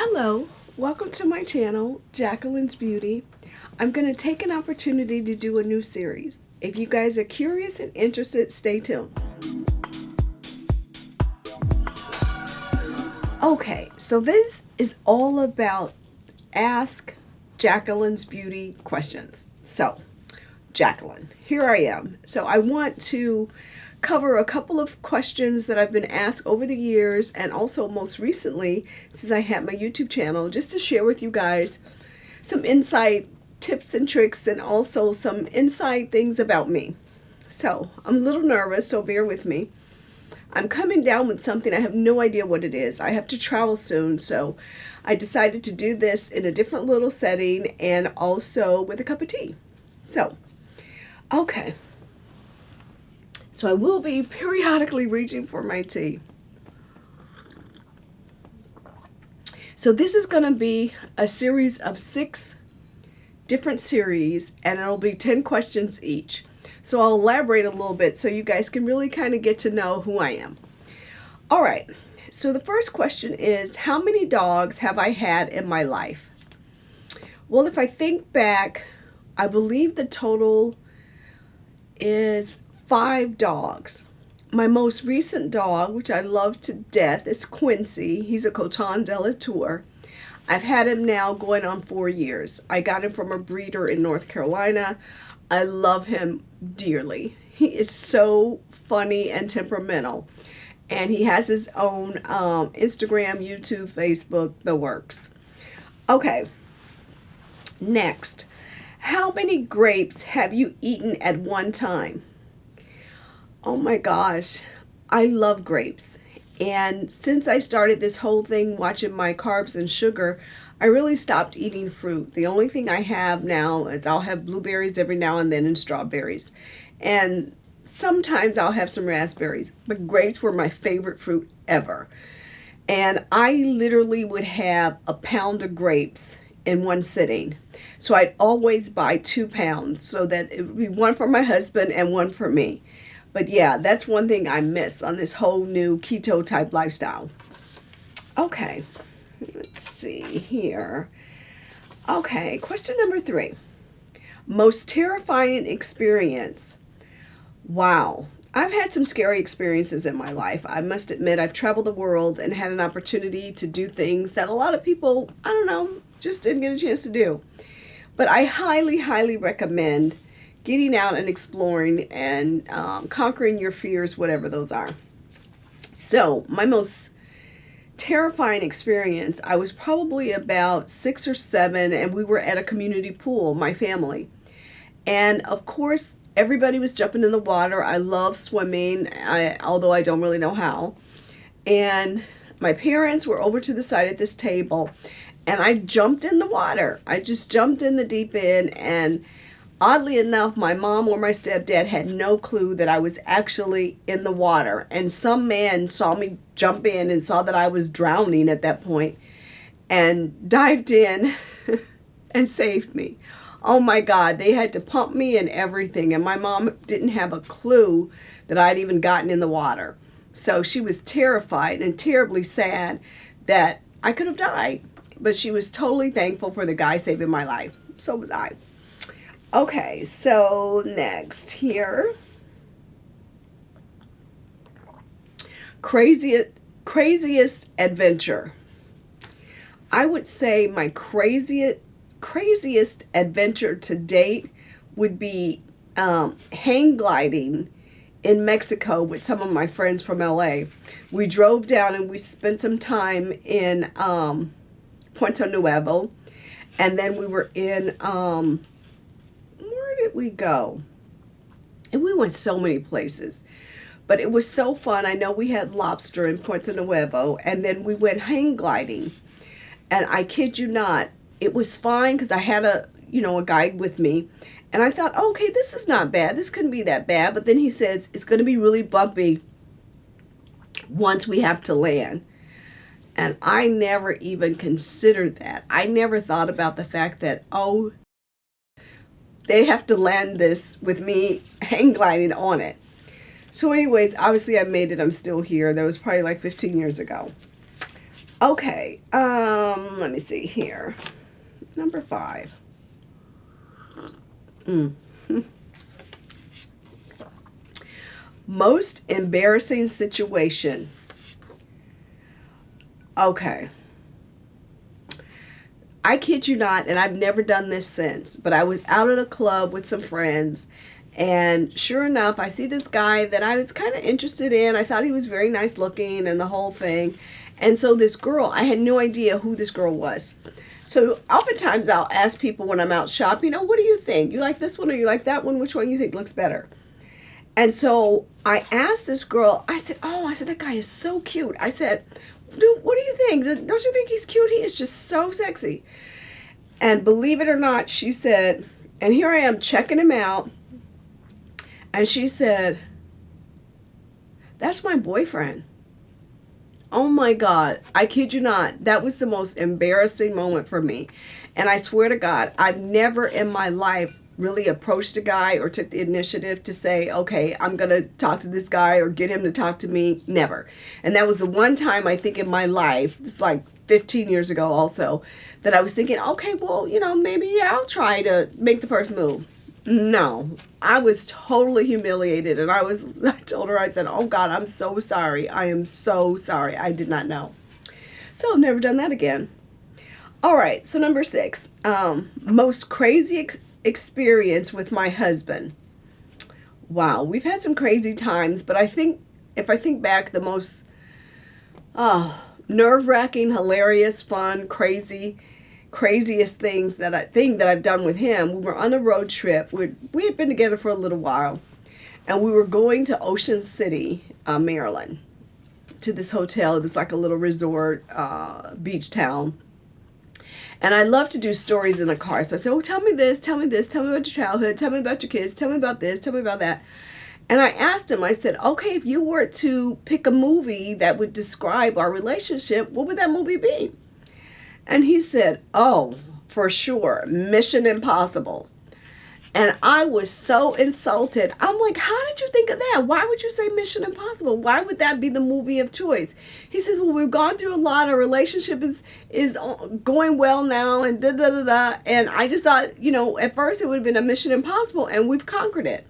Hello, welcome to my channel, Jacqueline's Beauty. I'm going to take an opportunity to do a new series. If you guys are curious and interested, stay tuned. Okay, so this is all about Ask Jacqueline's Beauty questions. So, Jacqueline, here I am. So I want to cover a couple of questions that I've been asked over the years, and also most recently since I had my YouTube channel, just to share with you guys some insight tips and tricks, and also some inside things about me. So I'm a little nervous, so bear with me. I'm coming down with something. I have no idea what it is. I have to travel soon, so I decided to do this in a different little setting and also with a cup of tea. So, okay. So I will be periodically reaching for my tea. So this is going to be a series of 6 different series, and it'll be 10 questions each. So I'll elaborate a little bit so you guys can really kind of get to know who I am. All right. So the first question is, how many dogs have I had in my life? Well, if I think back, I believe the total is 5 dogs. My most recent dog, which I love to death, is Quincy. He's a Coton de la Tour. I've had him now going on 4 years. I got him from a breeder in North Carolina. I love him dearly. He is so funny and temperamental. And he has his own Instagram, YouTube, Facebook, the works. Okay, next. How many grapes have you eaten at one time? Oh my gosh, I love grapes. And since I started this whole thing watching my carbs and sugar, I really stopped eating fruit. The only thing I have now is I'll have blueberries every now and then and strawberries. And sometimes I'll have some raspberries, but grapes were my favorite fruit ever. And I literally would have a pound of grapes in one sitting. So I'd always buy 2 pounds so that it would be one for my husband and one for me. But yeah, that's one thing I miss on this whole new keto type lifestyle. Okay, let's see here. Okay, question number 3. Most terrifying experience. Wow. I've had some scary experiences in my life. I must admit, I've traveled the world and had an opportunity to do things that a lot of people, I don't know, just didn't get a chance to do. But I highly, highly recommend getting out and exploring and conquering your fears, whatever those are. So my most terrifying experience, I was probably about 6 or 7, and we were at a community pool, my family. And of course, everybody was jumping in the water. I love swimming, although I don't really know how. And my parents were over to the side at this table, and I jumped in the water. I just jumped in the deep end, and oddly enough, my mom or my stepdad had no clue that I was actually in the water. And some man saw me jump in and saw that I was drowning at that point and dived in and saved me. Oh my God, they had to pump me and everything. And my mom didn't have a clue that I'd even gotten in the water. So she was terrified and terribly sad that I could have died. But she was totally thankful for the guy saving my life. So was I. Okay, so next here. Craziest adventure. I would say my craziest adventure to date would be hang gliding in Mexico with some of my friends from LA. We drove down and we spent some time in Puerto Nuevo, and then we were in where did we go? And we went so many places, but it was so fun. I know we had lobster in Puerto Nuevo, and then we went hang gliding, and I kid you not, it was fine because I had a guide with me, and I thought, okay, this is not bad. This couldn't be that bad. But then he says it's going to be really bumpy once we have to land. And I never even considered that. I never thought about the fact that, oh, they have to land this with me hang gliding on it. So anyways, obviously I made it. I'm still here. That was probably like 15 years ago. Okay, let me see here. Number 5. Most embarrassing situation. Okay. I kid you not, and I've never done this since, but I was out at a club with some friends, and sure enough, I see this guy that I was kind of interested in. I thought he was very nice looking and the whole thing. And so this girl, I had no idea who this girl was. So oftentimes I'll ask people when I'm out shopping, oh, what do you think? You like this one or you like that one? Which one you think looks better? And so I asked this girl, I said, that guy is so cute. I said, dude, what do you think? Don't you think he's cute? He is just so sexy. And believe it or not, she said, and here I am checking him out. And she said, that's my boyfriend. Oh my God, I kid you not. That was the most embarrassing moment for me. And I swear to God, I've never in my life really approached a guy or took the initiative to say, okay, I'm going to talk to this guy or get him to talk to me. Never. And that was the one time I think in my life, it's like 15 years ago also, that I was thinking, okay, well, maybe I'll try to make the first move. No, I was totally humiliated. And I told her, I said, oh God, I'm so sorry. I am so sorry. I did not know. So I've never done that again. All right. So number 6, most crazy experience with my husband. Wow. We've had some crazy times, but I think if I think back, the most nerve-wracking, hilarious, fun, craziest thing that I've done with him. We were on a road trip. We had been together for a little while, and we were going to Ocean City, Maryland, to this hotel. It was like a little resort, beach town. And I love to do stories in the car. So I said, oh, tell me this, tell me about your childhood, tell me about your kids, tell me about this, tell me about that. And I asked him, I said, okay, if you were to pick a movie that would describe our relationship, what would that movie be? And he said, oh, for sure, Mission Impossible. And I was so insulted. I'm like, how did you think of that? Why would you say Mission Impossible? Why would that be the movie of choice? He says, well, we've gone through a lot. Our relationship is going well now and da-da-da-da. And I just thought, at first it would have been a Mission Impossible, and we've conquered it.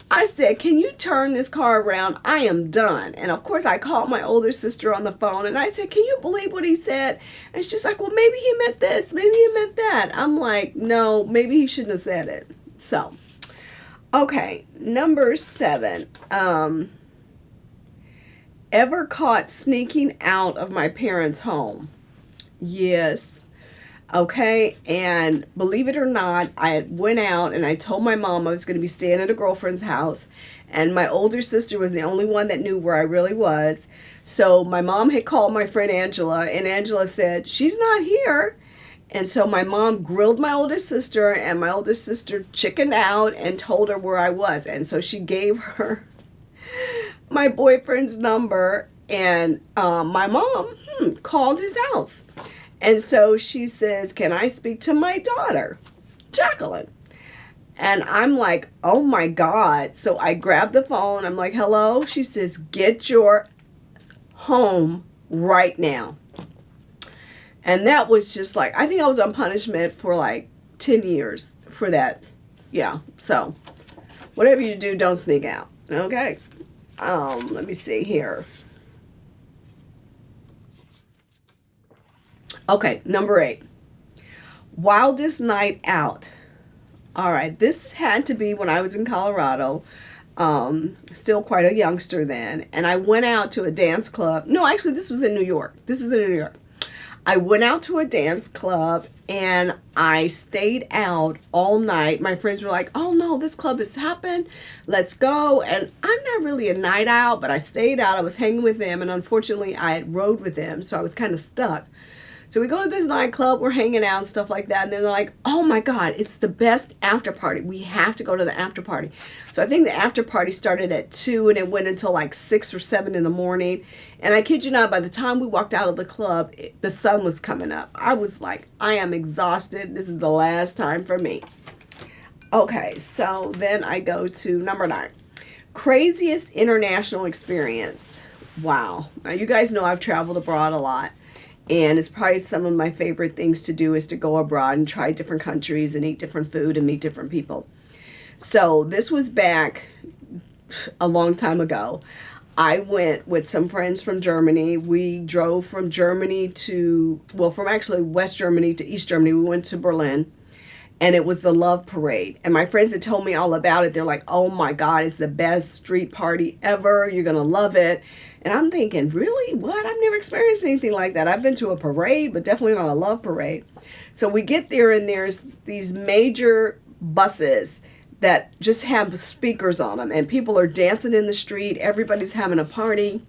I said, can you turn this car around? I am done. And of course, I called my older sister on the phone and I said, can you believe what he said? And she's like, well, maybe he meant this. Maybe he meant that. I'm like, no, maybe he shouldn't have said it. So, okay, number 7. Ever caught sneaking out of my parents' home? Yes. Okay, and believe it or not, I went out and I told my mom I was going to be staying at a girlfriend's house, and my older sister was the only one that knew where I really was. So my mom had called my friend Angela, and Angela said, she's not here. And so my mom grilled my older sister, and my older sister chickened out and told her where I was. And so she gave her my boyfriend's number, and my mom called his house. And so she says, can I speak to my daughter, Jacqueline? And I'm like, oh my God. So I grabbed the phone. I'm like, hello? She says, get your home right now. And that was just like, I think I was on punishment for like 10 years for that. Yeah. So whatever you do, don't sneak out. Okay. Let me see here. Okay, number 8. Wildest night out. All right, this had to be when I was in Colorado. Still quite a youngster then. And I went out to a dance club. No, actually, this was in New York. I went out to a dance club and I stayed out all night. My friends were like, oh no, this club has happened. Let's go. And I'm not really a night out, but I stayed out. I was hanging with them. And unfortunately, I had rode with them. So I was kind of stuck. So we go to this nightclub, we're hanging out and stuff like that. And then they're like, oh my God, it's the best after party. We have to go to the after party. So I think the after party started at 2 and it went until like 6 or 7 in the morning. And I kid you not, by the time we walked out of the club, the sun was coming up. I was like, I am exhausted. This is the last time for me. Okay, so then I go to number 9. Craziest international experience. Wow. Now you guys know I've traveled abroad a lot. And it's probably some of my favorite things to do is to go abroad and try different countries and eat different food and meet different people. So this was back a long time ago. I went with some friends from Germany. We drove from Germany to, well, from actually West Germany to East Germany. We went to Berlin, and it was the Love Parade. And my friends had told me all about it. They're like, oh my God, it's the best street party ever. You're going to love it. And I'm thinking, really? What? I've never experienced anything like that. I've been to a parade, but definitely not a love parade. So we get there, and there's these major buses that just have speakers on them, and people are dancing in the street. Everybody's having a party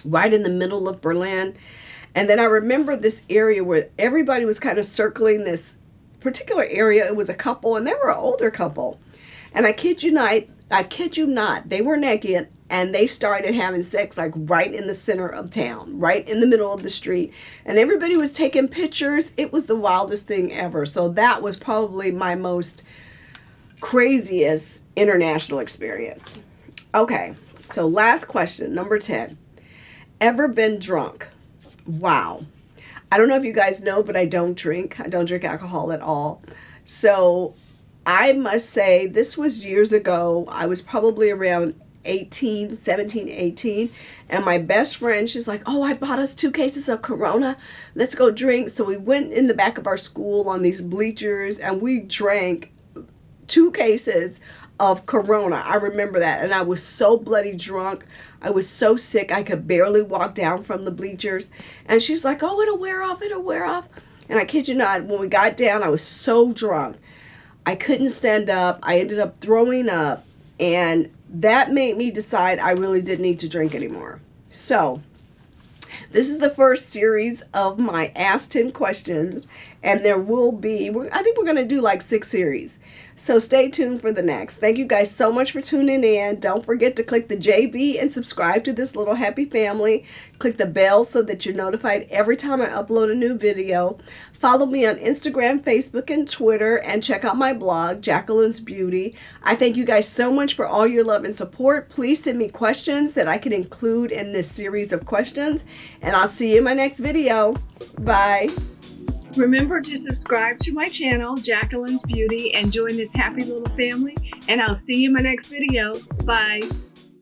right in the middle of Berlin. And then I remember this area where everybody was kind of circling this particular area. It was a couple, and they were an older couple. And I kid you not, they were naked, and they started having sex like right in the center of town, right in the middle of the street. And everybody was taking pictures. It was the wildest thing ever. So that was probably my most craziest international experience. Okay, so last question, number 10. Ever been drunk? Wow. I don't know if you guys know, but I don't drink. I don't drink alcohol at all. So I must say this was years ago. I was probably around 17, 18. And my best friend, she's like, oh, I bought us 2 cases of Corona. Let's go drink. So we went in the back of our school on these bleachers, and we drank 2 cases of Corona. I remember that. And I was so bloody drunk. I was so sick. I could barely walk down from the bleachers. And she's like, oh, it'll wear off. It'll wear off. And I kid you not, when we got down, I was so drunk. I couldn't stand up. I ended up throwing up. And that made me decide I really didn't need to drink anymore. So this is the first series of my Ask 10 questions, and there will be, I think we're going to do like 6 series. So stay tuned for the next. Thank you guys so much for tuning in. Don't forget to click the JB and subscribe to this little happy family. Click the bell so that you're notified every time I upload a new video. Follow me on Instagram, Facebook, and Twitter, and check out my blog, Jacqueline's Beauty. I thank you guys so much for all your love and support. Please send me questions that I can include in this series of questions, and I'll see you in my next video. Bye. Remember to subscribe to my channel, Jacqueline's Beauty, and join this happy little family, and I'll see you in my next video. Bye.